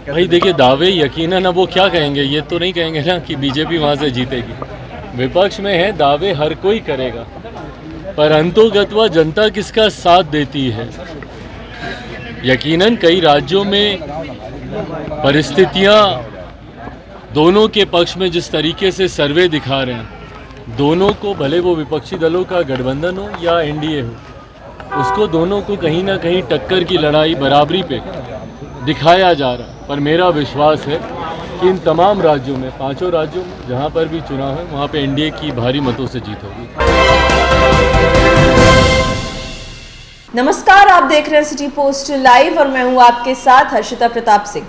भाई देखिए, दावे यकीनन अब वो क्या कहेंगे, ये तो नहीं कहेंगे ना कि बीजेपी वहाँ से जीतेगी। विपक्ष में है, दावे हर कोई करेगा, पर अंतोगत्वा जनता किसका साथ देती है। यकीनन कई राज्यों में परिस्थितियाँ दोनों के पक्ष में जिस तरीके से सर्वे दिखा रहे हैं, दोनों को, भले वो विपक्षी दलों का गठबंधन हो या एनडीए हो, उसको दोनों को कहीं ना कहीं टक्कर की लड़ाई बराबरी पे दिखाया जा रहा है। पर मेरा विश्वास है कि इन तमाम राज्यों में, पांचों राज्यों में जहां पर भी चुनाव है, वहां पे एनडीए की भारी मतों से जीत होगी। नमस्कार, आप देख रहे हैं सिटी पोस्ट लाइव और मैं हूं आपके साथ हर्षिता प्रताप सिंह।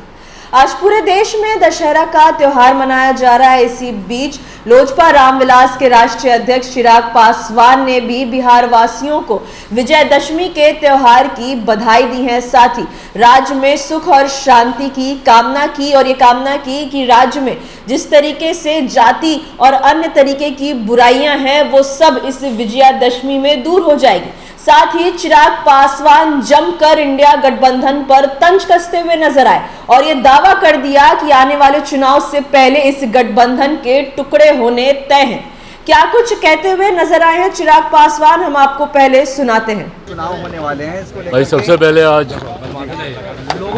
आज पूरे देश में दशहरा का त्योहार मनाया जा रहा है। इसी बीच लोजपा रामविलास के राष्ट्रीय अध्यक्ष चिराग पासवान ने भी बिहार वासियों को विजयदशमी के त्योहार की बधाई दी है। साथ ही राज्य में सुख और शांति की कामना की और ये कामना की कि राज्य में जिस तरीके से जाति और अन्य तरीके की बुराइयां हैं वो सब इस विजयादशमी में दूर हो जाएगी। साथ ही चिराग पासवान जमकर इंडिया गठबंधन पर तंज कसते हुए नजर आए और ये दावा कर दिया कि आने वाले चुनाव से पहले इस गठबंधन के टुकड़े होने तय हैं। क्या कुछ कहते हुए नजर आए हैं चिराग पासवान, हम आपको पहले सुनाते हैं। चुनाव होने वाले हैं, इसको भाई सबसे पहले आज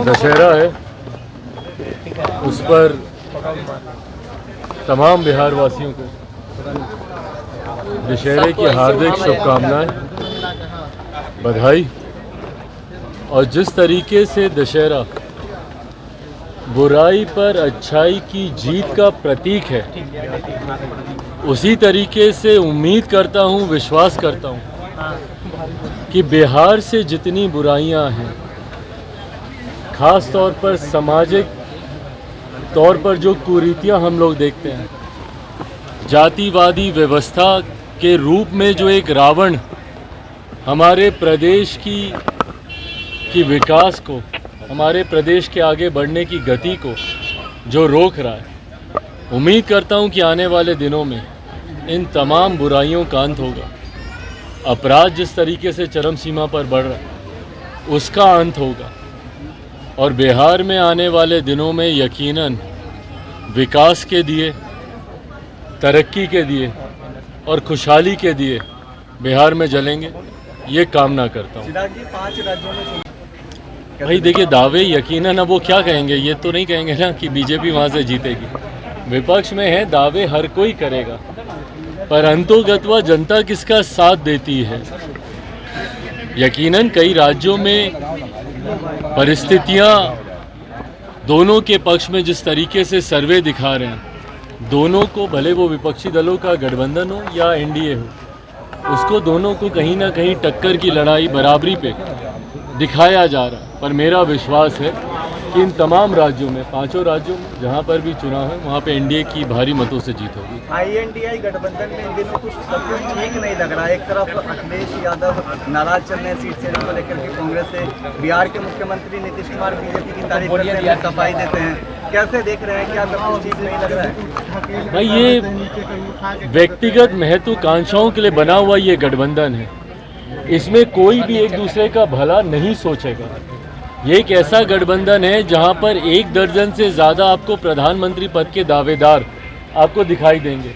दशहरा है, उस पर तमाम बिहार वासियों को दशहरे की हार्दिक शुभकामनाएं, बधाई। और जिस तरीके से दशहरा बुराई पर अच्छाई की जीत का प्रतीक है, उसी तरीके से उम्मीद करता हूं, विश्वास करता हूं कि बिहार से जितनी बुराइयां हैं, खास तौर पर सामाजिक तौर पर जो कुरीतियां हम लोग देखते हैं, जातिवादी व्यवस्था के रूप में जो एक रावण हमारे प्रदेश की विकास को, हमारे प्रदेश के आगे बढ़ने की गति को जो रोक रहा है, उम्मीद करता हूं कि आने वाले दिनों में इन तमाम बुराइयों का अंत होगा। अपराध जिस तरीके से चरम सीमा पर बढ़ रहा है, उसका अंत होगा और बिहार में आने वाले दिनों में यकीनन विकास के दिए, तरक्की के दिए और खुशहाली के दिए बिहार में जलेंगे, ये कामना करता हूँ। चिराग जी, 5 राज्यों में भाई देखिए, दावे यकीनन अब वो क्या कहेंगे, ये तो नहीं कहेंगे ना कि बीजेपी वहाँ से जीतेगी। विपक्ष में है, दावे हर कोई करेगा, पर अंतोगत्वा जनता किसका साथ देती है। यकीनन कई राज्यों में परिस्थितियाँ दोनों के पक्ष में जिस तरीके से सर्वे दिखा रहे हैं, दोनों को, भले वो विपक्षी दलों का गठबंधन हो या एनडीए हो, उसको दोनों को कहीं ना कहीं टक्कर की लड़ाई बराबरी पे दिखाया जा रहा है। पर मेरा विश्वास है कि इन तमाम राज्यों में, पांचों राज्यों में जहां पर भी चुनाव है, वहां पे एनडीए की भारी मतों से जीत होगी। आईएनडीआई गठबंधन में इन दिनों कुछ सब कुछ ठीक नहीं लग रहा है। एक तरफ अखिलेश यादव नाराज चल रहे हैं सीट शेयरिंग को लेकर के कांग्रेस से, बिहार के मुख्यमंत्री नीतीश कुमार बीजेपी की तारीफ करते हैं, सफाई देते हैं। कैसे देख रहे हैं, क्या सब कुछ ठीक नहीं लग रहा है? भाई ये व्यक्तिगत महत्वाकांक्षाओं के लिए बना हुआ ये गठबंधन है, इसमें कोई भी एक दूसरे का भला नहीं सोचेगा। ये एक ऐसा गठबंधन है जहां पर 1 दर्जन से ज़्यादा आपको प्रधानमंत्री पद के दावेदार आपको दिखाई देंगे।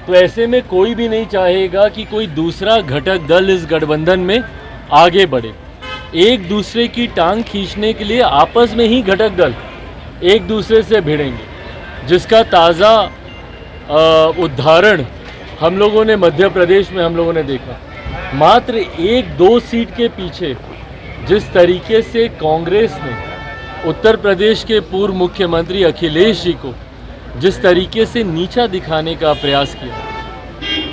तो ऐसे में कोई भी नहीं चाहेगा कि कोई दूसरा घटक दल इस गठबंधन में आगे बढ़े। एक दूसरे की टांग खींचने के लिए आपस में ही घटक दल एक दूसरे से भिड़ेंगे, जिसका ताज़ा उदाहरण हम लोगों ने मध्य प्रदेश में हम लोगों ने देखा। मात्र 1-2 सीट के पीछे जिस तरीके से कांग्रेस ने उत्तर प्रदेश के पूर्व मुख्यमंत्री अखिलेश जी को जिस तरीके से नीचा दिखाने का प्रयास किया,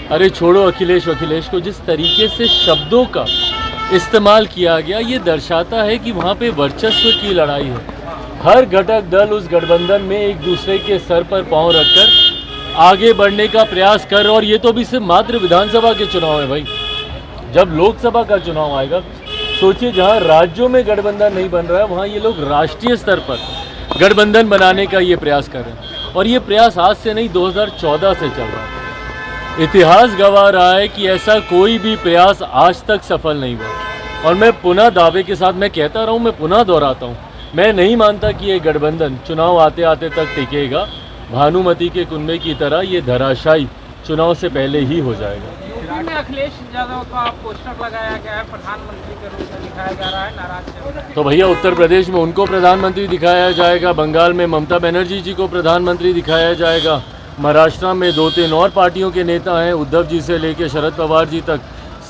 अरे छोड़ो अखिलेश को जिस तरीके से शब्दों का इस्तेमाल किया गया, ये दर्शाता है कि वहाँ पे वर्चस्व की लड़ाई है। हर घटक दल उस गठबंधन में एक दूसरे के सर पर पांव रखकर आगे बढ़ने का प्रयास कर, और ये तो भी सिर्फ मात्र विधानसभा के चुनाव है भाई। जब लोकसभा का चुनाव आएगा, सोचिए जहां राज्यों में गठबंधन नहीं बन रहा है, वहां ये लोग राष्ट्रीय स्तर पर गठबंधन बनाने का ये प्रयास कर रहे हैं। और ये प्रयास आज से नहीं, 2014 से चल रहा है। इतिहास गवाह रहा है कि ऐसा कोई भी प्रयास आज तक सफल नहीं हुआ। और मैं पुनः दावे के साथ मैं कहता रहा हूँ, मैं पुनः दोहराता हूँ मैं नहीं मानता कि ये गठबंधन चुनाव आते आते तक टिकेगा। भानुमति के कुनबे की तरह ये धराशायी चुनाव से पहले ही हो जाएगा। यूपी में अखिलेश यादव का पोस्टर लगाया गया है, प्रधानमंत्री के रूप में दिखाया जा रहा है, नाराज चल रहे हैं। तो भैया उत्तर प्रदेश में उनको प्रधानमंत्री दिखाया जाएगा, बंगाल में ममता बनर्जी जी को प्रधानमंत्री दिखाया जाएगा, महाराष्ट्र में 2-3 और पार्टियों के नेता हैं, उद्धव जी से लेकर शरद पवार जी तक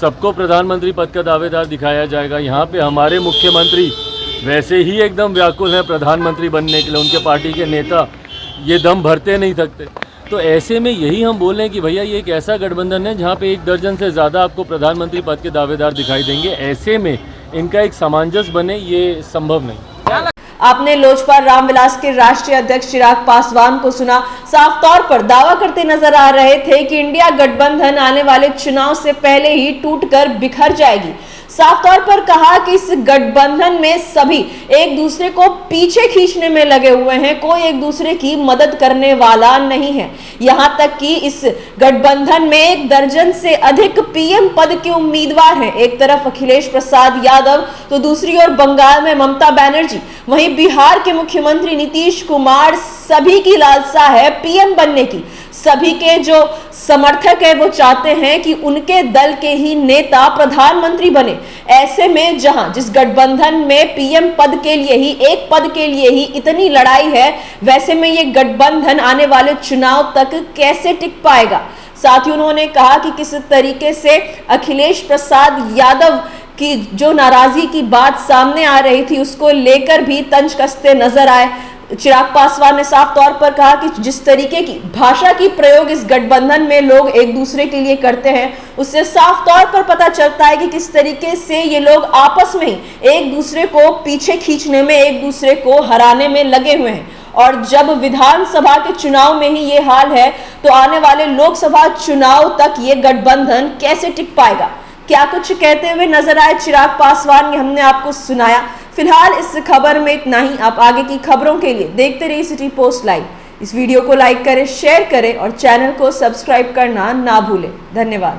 सबको प्रधानमंत्री पद का दावेदार दिखाया जाएगा। यहाँ पे हमारे मुख्यमंत्री वैसे ही एकदम व्याकुल हैं प्रधानमंत्री बनने के लिए, उनके पार्टी के नेता ये दम भरते नहीं थकते। तो ऐसे में यही हम बोल रहे हैं कि भैया ये एक ऐसा गठबंधन है जहाँ पे 1 दर्जन से ज़्यादा आपको प्रधानमंत्री पद के दावेदार दिखाई देंगे। ऐसे में इनका एक सामंजस्य बने ये संभव नहीं। आपने लोजपा रामविलास के राष्ट्रीय अध्यक्ष चिराग पासवान को सुना। साफ तौर पर दावा करते नजर आ रहे थे कि इंडिया गठबंधन आने वाले चुनाव से पहले ही टूटकर बिखर जाएगी। साफ तौर पर कहा कि इस गठबंधन में सभी एक दूसरे को पीछे खींचने में लगे हुए हैं, कोई एक दूसरे की मदद करने वाला नहीं है। यहां तक कि इस गठबंधन में 1 दर्जन से अधिक पीएम पद के उम्मीदवार हैं। एक तरफ अखिलेश प्रसाद यादव तो दूसरी ओर बंगाल में ममता बनर्जी, वहीं बिहार के मुख्यमंत्री नीतीश कुमार। सभी की लालसा है पीएम बनने की। सभी के जो समर्थक है वो चाहते हैं कि उनके दल के ही नेता प्रधानमंत्री बने। ऐसे में जहां जिस गठबंधन में पीएम पद के लिए ही, एक पद के लिए ही इतनी लड़ाई है, वैसे में ये गठबंधन आने वाले चुनाव तक कैसे टिक पाएगा। साथ ही उन्होंने कहा कि किस तरीके से अखिलेश प्रसाद यादव की जो नाराजगी की बात सामने आ रही थी उसको लेकर भी तंज कसते नजर आए। चिराग पासवान ने साफ तौर पर कहा कि जिस तरीके की भाषा की प्रयोग इस गठबंधन में लोग एक दूसरे के लिए करते हैं, उससे साफ तौर पर पता चलता है कि किस तरीके से ये लोग आपस में ही एक दूसरे को पीछे खींचने में, एक दूसरे को हराने में लगे हुए हैं। और जब विधानसभा के चुनाव में ही ये हाल है तो आने वाले लोकसभा चुनाव तक ये गठबंधन कैसे टिक पाएगा। क्या कुछ कहते हुए नजर आए चिराग पासवान, ये हमने आपको सुनाया। फिलहाल इस खबर में इतना ही। आप आगे की खबरों के लिए देखते रहिए सिटी पोस्ट लाइव। इस वीडियो को लाइक करें, शेयर करें और चैनल को सब्सक्राइब करना ना भूलें। धन्यवाद।